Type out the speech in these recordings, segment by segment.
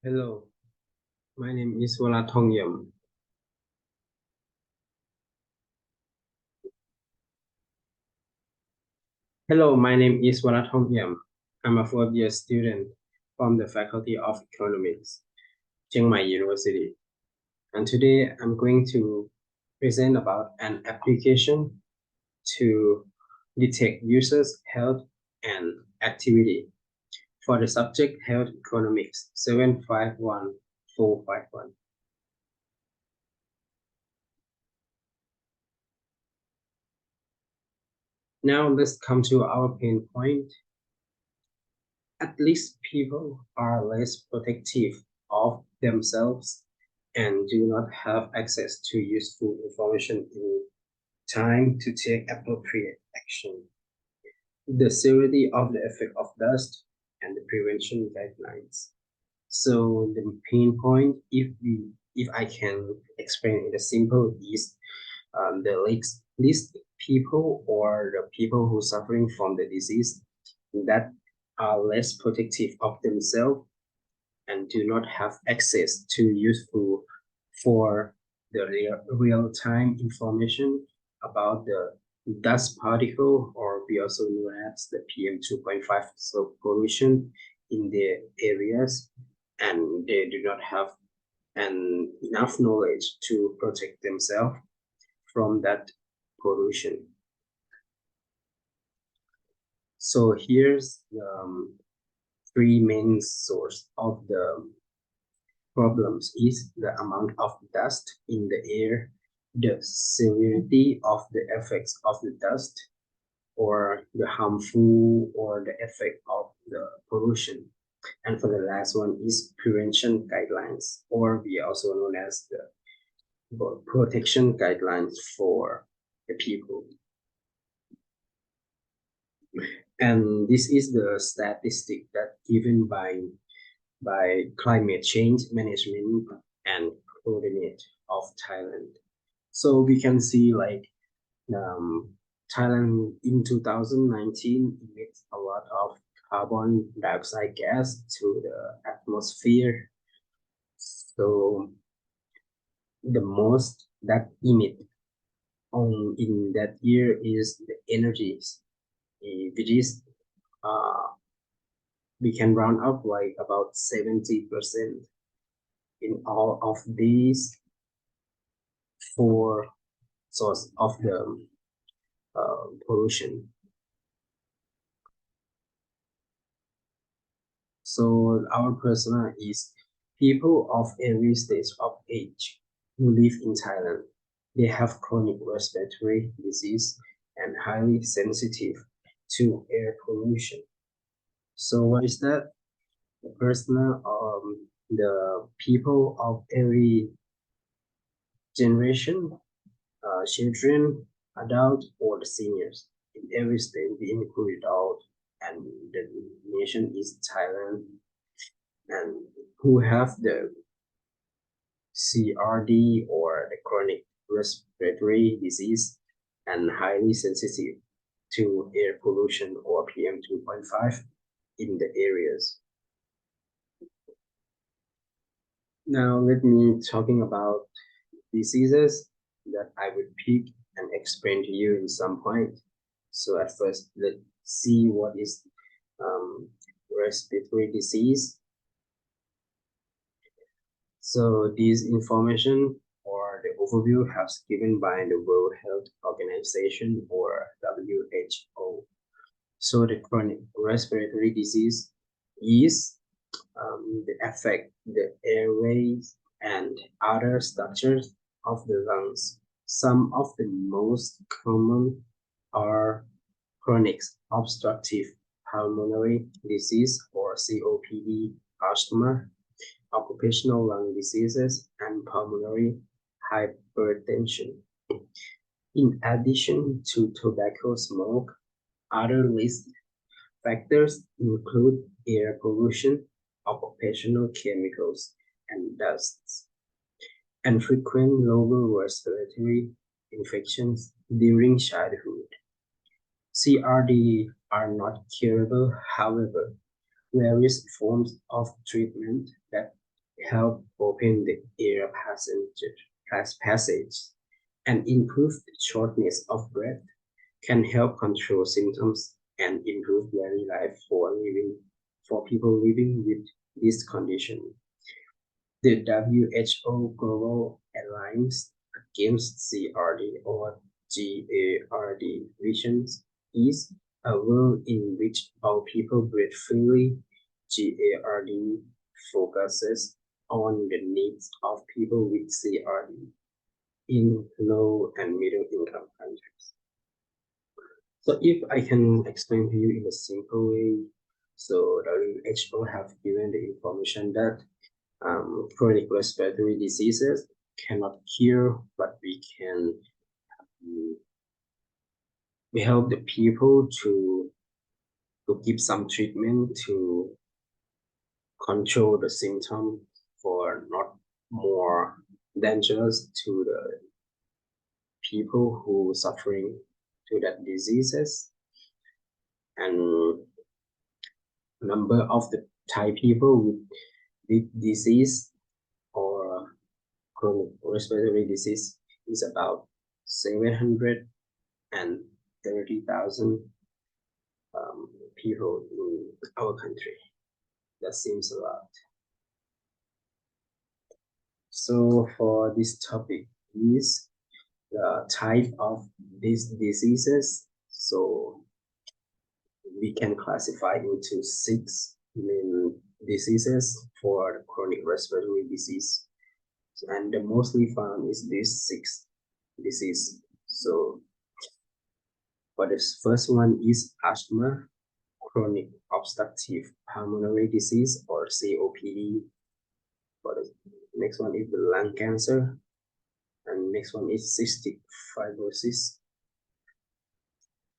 Hello, my name is Warat Tong-iam. Hello, my name is Warat Tong-iam. I'm a fourth-year student from the Faculty of Economics, Chiang Mai University. And today I'm going to present about an application to detect users' health and activity for the subject Health Economics 751451. Now let's come to our pain point. At least people are less protective of themselves and do not have access to useful information in time to take appropriate action. The severity of the effect of dust and the prevention guidelines. So the pain point, if I can explain it as simple, is the least people or the people who suffering from the disease that are less protective of themselves and do not have access to useful for the real-time information about the dust particle, or we also know as the PM 2.5 so pollution in their areas, and they do not have enough knowledge to protect themselves from that pollution. So here's three main source of the problems is the amount of dust in the air, the severity of the effects of the dust, or the harmful or the effect of the pollution. And for the last one is prevention guidelines, or we also known as the protection guidelines for the people. And this is the statistic that given by Climate Change Management and Coordinate of Thailand. So we can see like Thailand in 2019 emits a lot of carbon dioxide gas to the atmosphere. So the most that emit on in that year is the energies, which is we can round up like about 70% in all of these four source of the pollution. So our persona is people of every stage of age who live in Thailand. They have chronic respiratory disease and highly sensitive to air pollution. So what is that? The persona the people of every generation, children, adult, or the seniors. In every state, we include all, and the nation is Thailand, and who have the CRD or the chronic respiratory disease and highly sensitive to air pollution or PM 2.5 in the areas. Now let me talking about diseases that I would pick and explain to you in some point. So at first, let's see what is respiratory disease. So this information or the overview has given by the World Health Organization or WHO. So the chronic respiratory disease is the affect the airways and other structures of the lungs. Some of the most common are chronic obstructive pulmonary disease or COPD, asthma, occupational lung diseases, and pulmonary hypertension. In addition to tobacco smoke, other risk factors include air pollution, occupational chemicals, and dusts, and frequent lower respiratory infections during childhood. CRD are not curable, however, various forms of treatment that help open the air passage, and improved shortness of breath can help control symptoms and improve daily life for people living with this condition. The WHO Global Alliance Against CRD or GARD visions is a world in which all people breathe freely. GARD focuses on the needs of people with CRD in low and middle income countries. So if I can explain to you in a simple way, so WHO have given the information that chronic respiratory diseases cannot cure, but um, we help the people to give some treatment to control the symptom for not more dangerous to the people who suffering to that diseases, and number of the Thai people with this disease or chronic respiratory disease is about 730,000 people in our country. That seems a lot. So for this topic is the type of these diseases. So we can classify into 6 main diseases for chronic respiratory disease. And the mostly found is these 6 disease. So for this first one is asthma, chronic obstructive pulmonary disease or COPD. For the next one is the lung cancer, and next one is cystic fibrosis.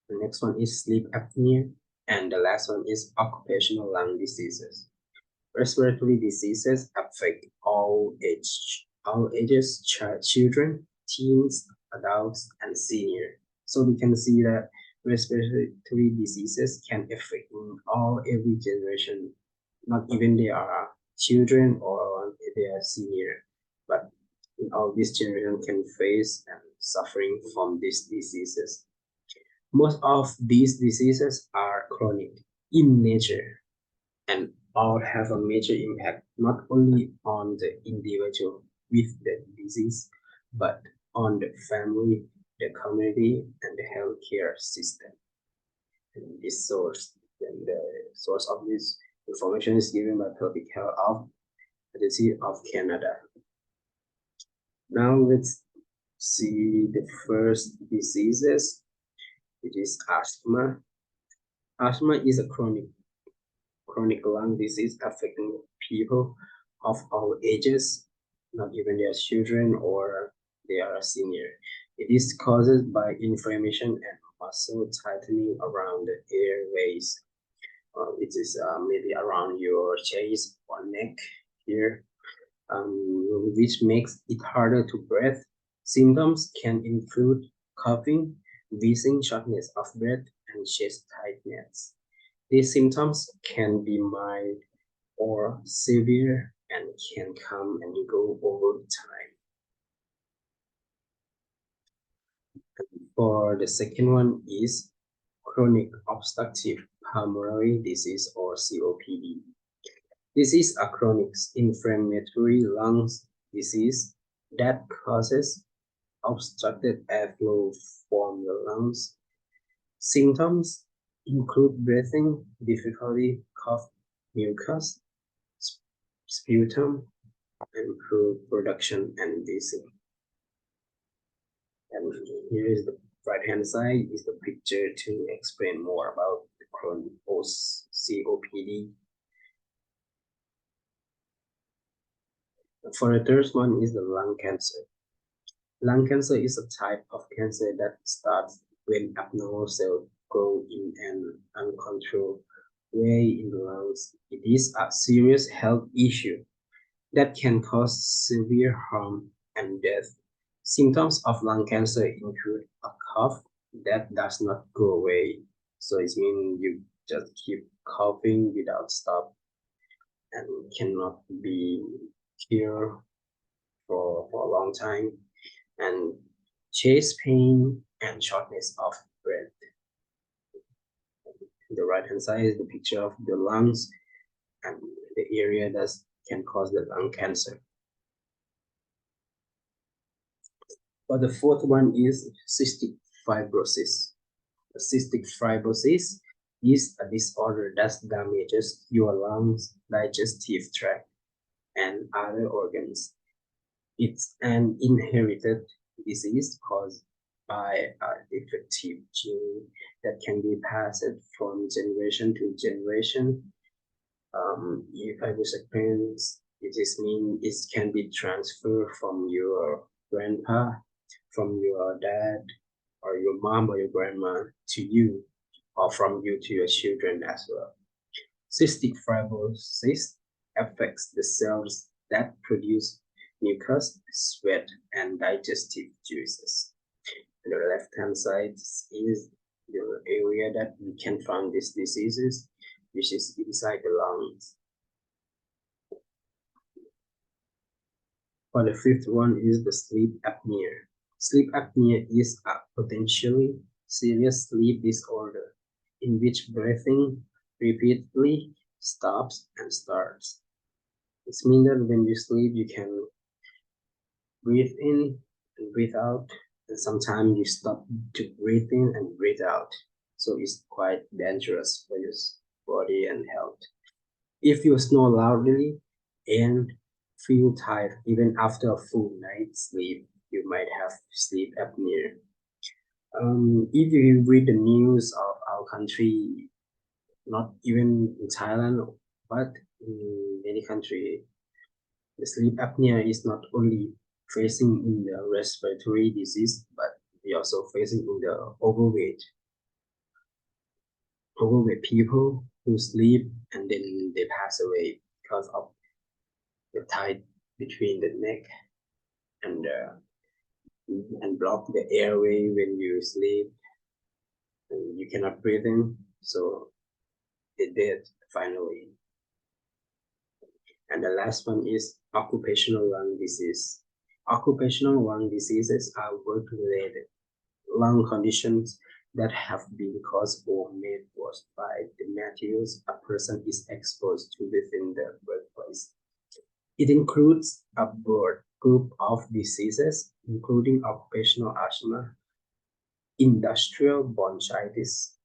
The next one is sleep apnea, and the last one is occupational lung diseases. Respiratory diseases affect all ages, children, teens, adults, and seniors. So we can see that respiratory diseases can affect every generation, not even they are children or they are senior, but all this generation can face and suffering from these diseases. Most of these diseases are chronic in nature and all have a major impact not only on the individual with the disease, but on the family, the community, and the healthcare system. And the source of this information is given by Public Health Agency of Canada. Now let's see the first diseases, which is asthma. Asthma is a chronic lung disease affecting people of all ages, not even their children or they are a senior. It is caused by inflammation and muscle tightening around the airways. It is maybe around your chest or neck here, which makes it harder to breathe. Symptoms can include coughing, wheezing, shortness of breath, and chest tightness. These symptoms can be mild or severe and can come and go over time. For the second one is chronic obstructive pulmonary disease or COPD. This is a chronic inflammatory lungs disease that causes obstructed airflow from the lungs. Symptoms include breathing difficulty, cough, mucus, sputum, and production and wheezing. And here is the right hand side is the picture to explain more about the chronic COPD. For the third one is the lung cancer. Lung cancer is a type of cancer that starts when abnormal cells grow in an uncontrolled way in the lungs. It is a serious health issue that can cause severe harm and death. Symptoms of lung cancer include a cough that does not go away. So it means you just keep coughing without stop and here for a long time, and chest pain and shortness of breath. The right hand side is the picture of the lungs and the area that can cause the lung cancer. But the fourth one is cystic fibrosis. The cystic fibrosis is a disorder that damages your lungs, digestive tract, and other organs. It's an inherited disease caused by a defective gene that can be passed from generation to generation. If I was a parent, it is mean it can be transferred from your grandpa, from your dad, or your mom or your grandma to you, or from you to your children as well. Cystic fibrosis affects the cells that produce mucus, sweat, and digestive juices. And the left-hand side is the area that we can find these diseases, which is inside the lungs. For the fifth one is the sleep apnea. Sleep apnea is a potentially serious sleep disorder in which breathing repeatedly stops and starts. It means that when you sleep, you can breathe in and breathe out, and sometimes you stop to breathe in and breathe out. So it's quite dangerous for your body and health. If you snore loudly and feel tired even after a full night's sleep, you might have sleep apnea. If you read the news of our country, not even in Thailand, but in many countries, the sleep apnea is not only facing in the respiratory disease, but we also facing in the overweight people who sleep and then they pass away because of the tight between the neck and block the airway when you sleep, and you cannot breathe in, so they dead finally. And the last one is occupational lung disease. Occupational lung diseases are work-related lung conditions that have been caused or made worse by the materials a person is exposed to within the workplace. It includes a broad group of diseases, including occupational asthma, industrial bronchitis,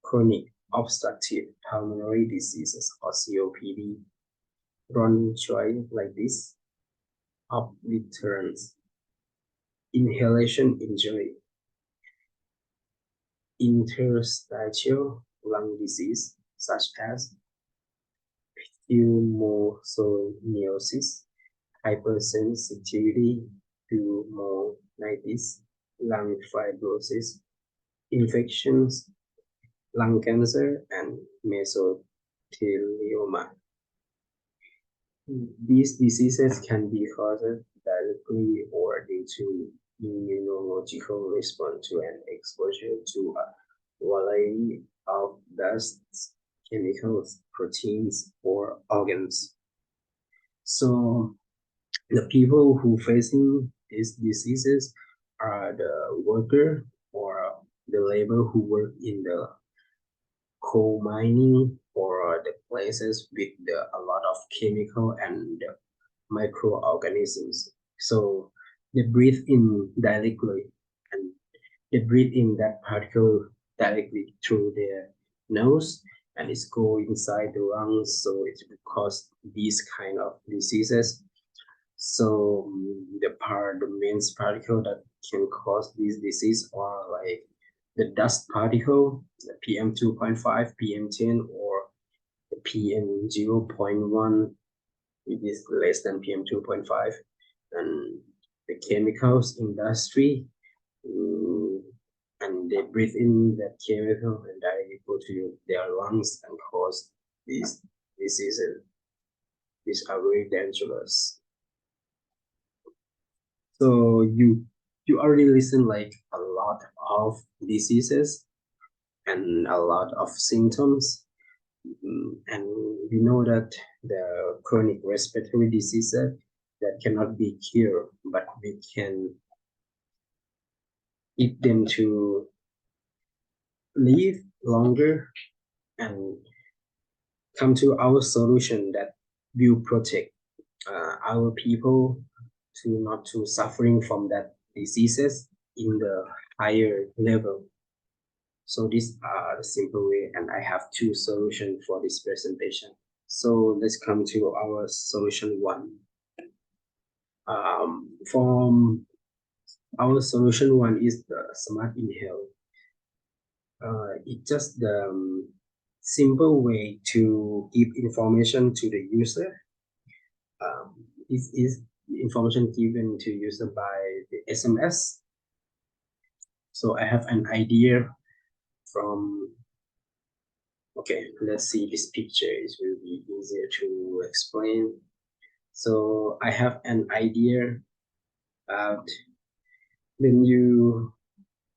chronic obstructive pulmonary diseases or COPD, bronchiolitis, obliterans, inhalation injury, interstitial lung disease such as pneumoconiasis, hypersensitivity to pneumonitis, lung fibrosis, infections, lung cancer, and mesothelioma. These diseases can be caused directly or due to immunological response to an exposure to a variety of dusts, chemicals, proteins, or organs. So the people who facing these diseases are the worker or the labor who work in the coal mining or the places with a lot of chemical and microorganisms. So they breathe in directly and they breathe in that particle directly through their nose and it's go inside the lungs, so it will cause these kind of diseases. So the main particle that can cause this disease are like the dust particle, the PM 2.5, PM 10, or the PM 0.1, which is less than PM 2.5, and the chemicals industry, and they breathe in that chemical and they go to their lungs and cause these diseases. These are very dangerous. So you already listen like a lot of diseases and a lot of symptoms, And we know that the chronic respiratory diseases that cannot be cured, but we can eat them to live longer and come to our solution that will protect our people to not to suffering from that diseases in the higher level. So these are the simple way, and I have two solutions for this presentation. So let's come to our solution one. From our solution one is the smart inhale. It's just the simple way to give information to the user. This is information given to user by the SMS. So I have an idea from, okay, let's see this picture. It will be easier to explain. So I have an idea about when you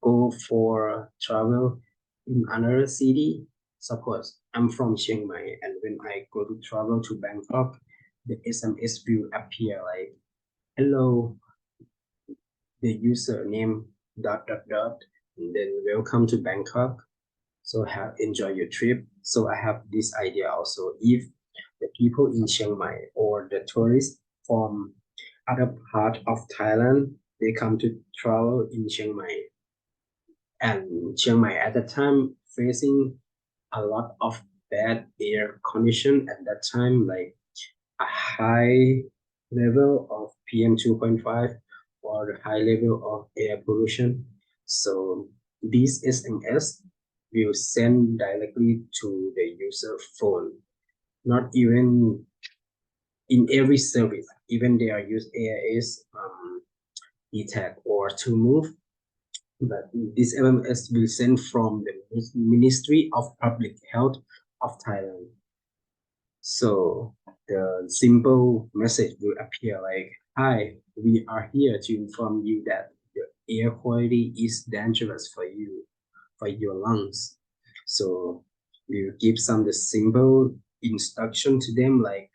go for travel in another city. Suppose I'm from Chiang Mai, and when I go to travel to Bangkok, the SMS will appear like, hello, the username dot dot dot, and then welcome to Bangkok. So have enjoy your trip. So I have this idea also. If the people in Chiang Mai or the tourists from other part of Thailand, they come to travel in Chiang Mai, and Chiang Mai at the time facing a lot of bad air condition at that time, like a high level of PM 2.5 or high level of air pollution. So this SMS will send directly to the user phone, not even in every service, even they are use AIS detect or to move, but this MMS will send from the Ministry of Public Health of Thailand. So the simple message will appear like, hi, we are here to inform you that the air quality is dangerous for you, for your lungs. So we'll give some the simple instruction to them like,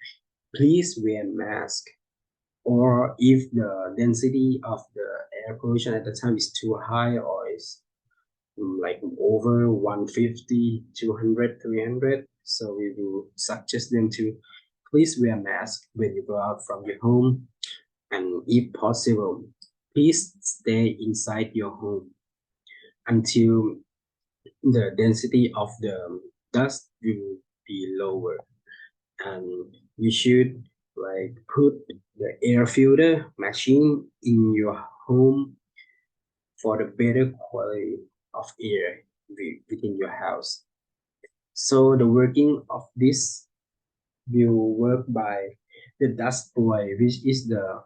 please wear mask. Or if the density of the air pollution at the time is too high or is like over 150, 200, 300. So we will suggest them to please wear a mask when you go out from your home. And if possible, please stay inside your home until the density of the dust will be lower. And you should like put the air filter machine in your home for the better quality of air within your house. So the working of this will work by the dust boy, which is the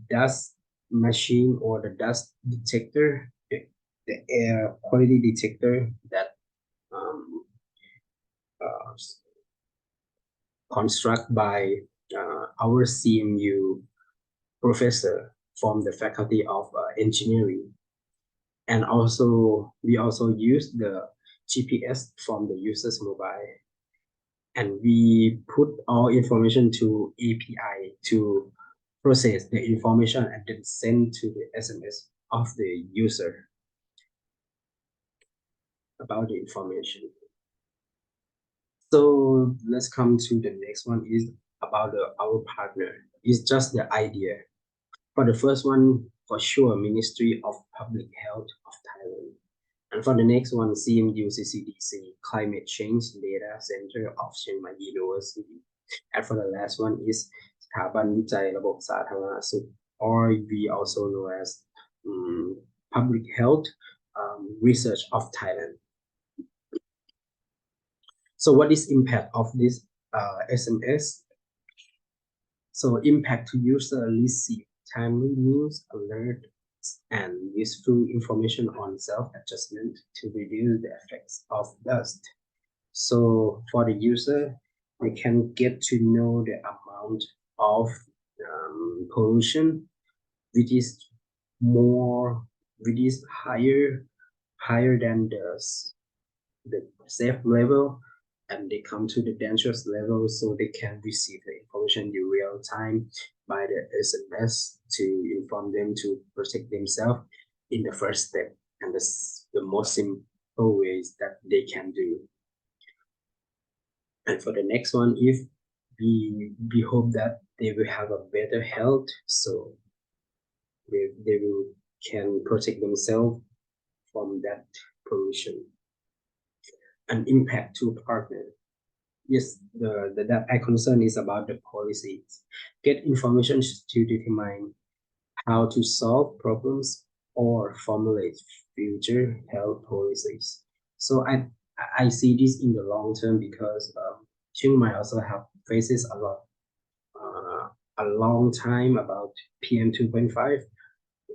dust machine or the dust detector, the air quality detector that um, uh, construct by our CMU professor from the faculty of engineering. And also we also use the GPS from the user's mobile, and we put all information to API to process the information and then send to the SMS of the user about the information. So let's come to the next one is about our partner. It's just the idea. For the first one, for sure, Ministry of Public Health of Thailand. And for the next one, CMU CCDC, Climate Change Data Center of Chiang Mai University. And for the last one is สถาบันวิจัยระบบสาธารณสุข or we also know as Public Health Research of Thailand. So what is impact of this SMS? So impact to user receive timely news, alert, and useful information on self-adjustment to reduce the effects of dust. So for the user, they can get to know the amount of pollution, which is higher than the safe level, and they come to the dangerous level, so they can receive the information in real time by the SMS to inform them to protect themselves in the first step. And that's the most simple ways that they can do. And for the next one, if we hope that they will have a better health, so they will can protect themselves from that pollution. And impact to partner. Yes, that I concern is about the policies. Get information to determine how to solve problems or formulate future health policies. So I see this in the long term because Chiang Mai also have faces a long time about PM 2.5.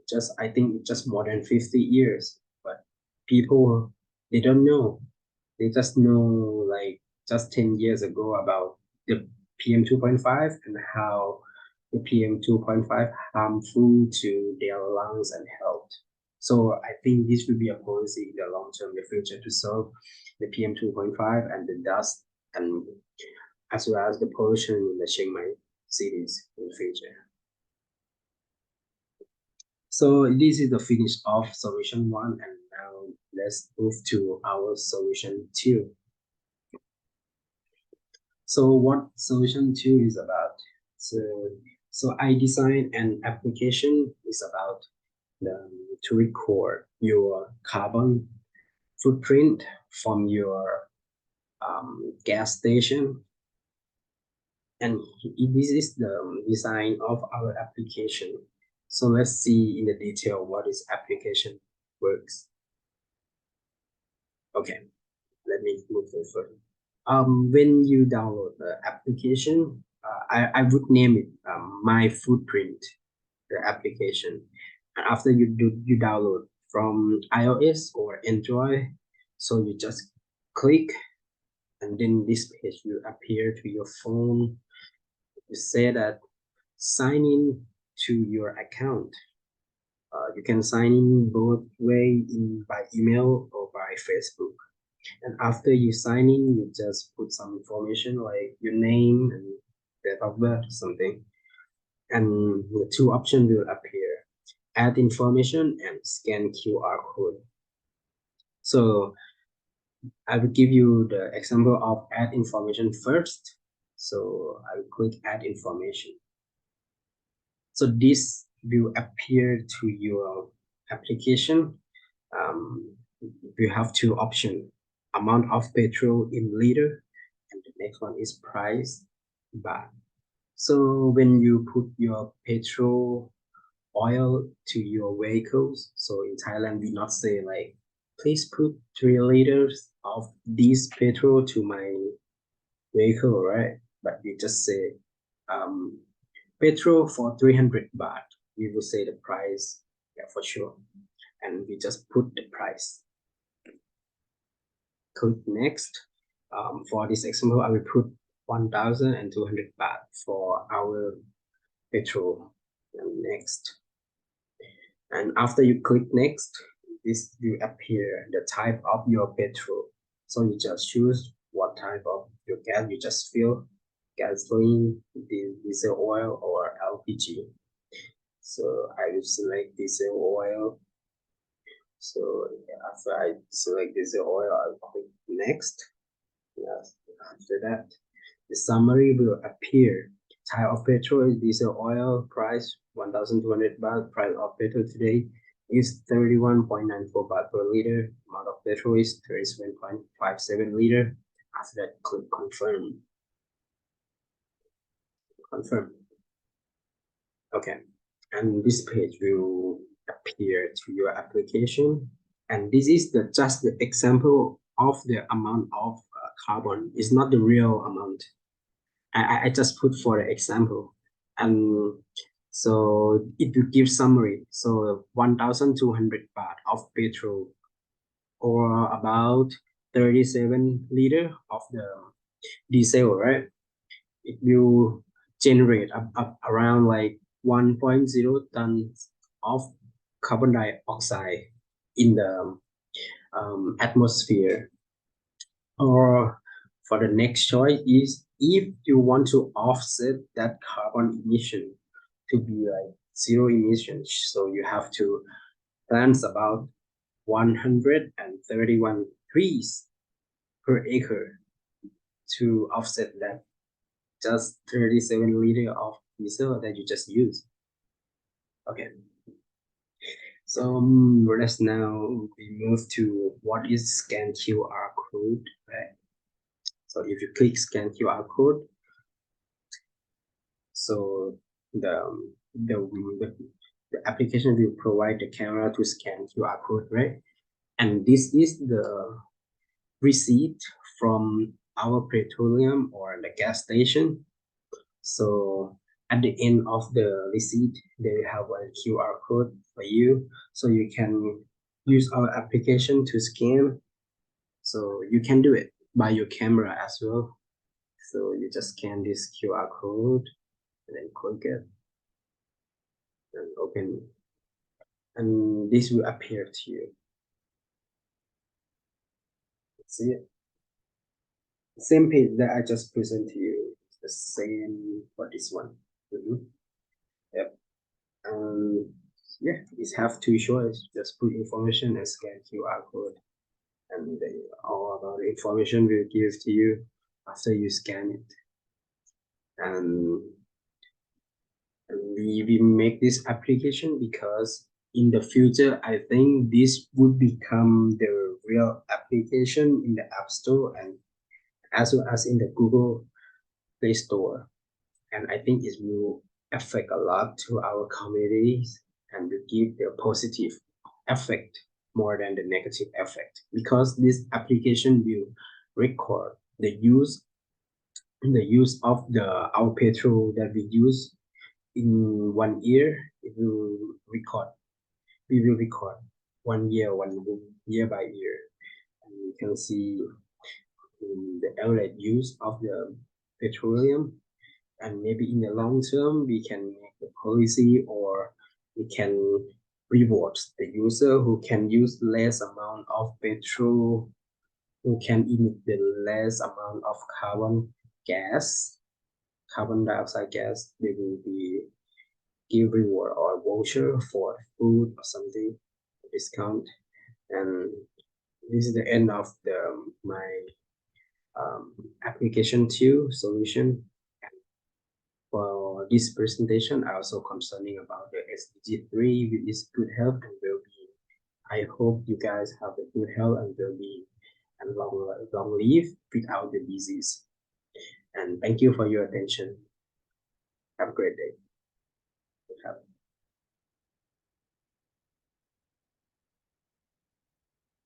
Just I think just more than 50 years, but people they don't know. They just know like just 10 years ago about the PM 2.5 and how the PM 2.5 harmful to their lungs and health. So I think this will be a policy in the long term, in the future, to solve the PM 2.5 and the dust, and as well as the pollution in the Chiang Mai cities in the future. So this is the finish of solution one, and now let's move to our solution two. So what solution two is about? So I design an application is about to record your carbon footprint from your gas station, and this is the design of our application. So let's see in the detail what this application works. Okay, let me move further. When you download the application, I would name it My Footprint, the application. And after you download from iOS or Android, so you just click, and then this page will appear to your phone. You say that sign in to your account. You can sign in both way by email or by Facebook. And after you sign in, you just put some information like your name and date of birth, something. And the two options will appear: add information and scan QR code. So I will give you the example of add information first. So I will click add information. So this will appear to your application. You have two options: amount of petrol in liter, and the next one is price baht. So when you put your petrol oil to your vehicles, so in Thailand we not say like, please put 3 liters of this petrol to my vehicle, right? But we just say petrol for 300 baht. We will say the price, yeah, for sure, and we just put the price. Click next. For this example, I will put 1,200 baht for our petrol. And next. And after you click next, this will appear the type of your petrol. So you just choose what type of your gas you just fill: gasoline, diesel oil, or LPG. So I will select diesel oil. So after I select diesel oil, I'll click next. Yes. After that, the summary will appear. Type of petrol is diesel oil. Price 1,200 baht. Price of petrol today is 31.94 baht per liter. Amount of petrol is 37.57 liter. After that, click confirm. Confirm. Okay, and this page will appear to your application. And this is just the example of the amount of carbon. It's not the real amount. I just put for the example. And so it will give summary. So 1,200 baht of petrol, or about 37 liter of the diesel, right? It will generate up around like 1.0 tons of carbon dioxide in the atmosphere. Or For the next choice is if you want to offset that carbon emission to be like zero emissions, so you have to plant about 131 trees per acre to offset that just 37 liter of diesel that you just used. Okay, so let's now we move to what is scan QR code, right? So if you click scan QR code, so the the application will provide the camera to scan QR code, right? And this is the receipt from our petroleum or the gas station. So at the end of the receipt, they have a QR code for you, so you can use our application to scan. So you can do it by your camera as well. So you just scan this QR code and then click it and open it. And this will appear to you. See it? Same page that I just presented to you. It's the same for this one. Yep. Yeah, it's have two choices. Just put information and scan QR code, and all about the information will give to you after you scan it. And, we make this application because in the future, I think this would become the real application in the App Store and as well as in the Google Play Store. And I think it will affect a lot to our communities and will give the positive effect more than the negative effect because this application will record the use of the our petrol that we use in 1 year. It will record. We will record 1 year, 1 year by year, and you can see the average use of the petroleum, and maybe in the long term we can make the policy or we can reward the user who can use less amount of petrol, who can emit the less amount of carbon dioxide gas. They will be give reward or voucher for food or something, discount. And this is the end of my application 2 solution. For this presentation, I also concerning about the SDG 3, which is good health and well-being. I hope you guys have a good health and well-being and long live without the disease. And thank you for your attention. Have a great day.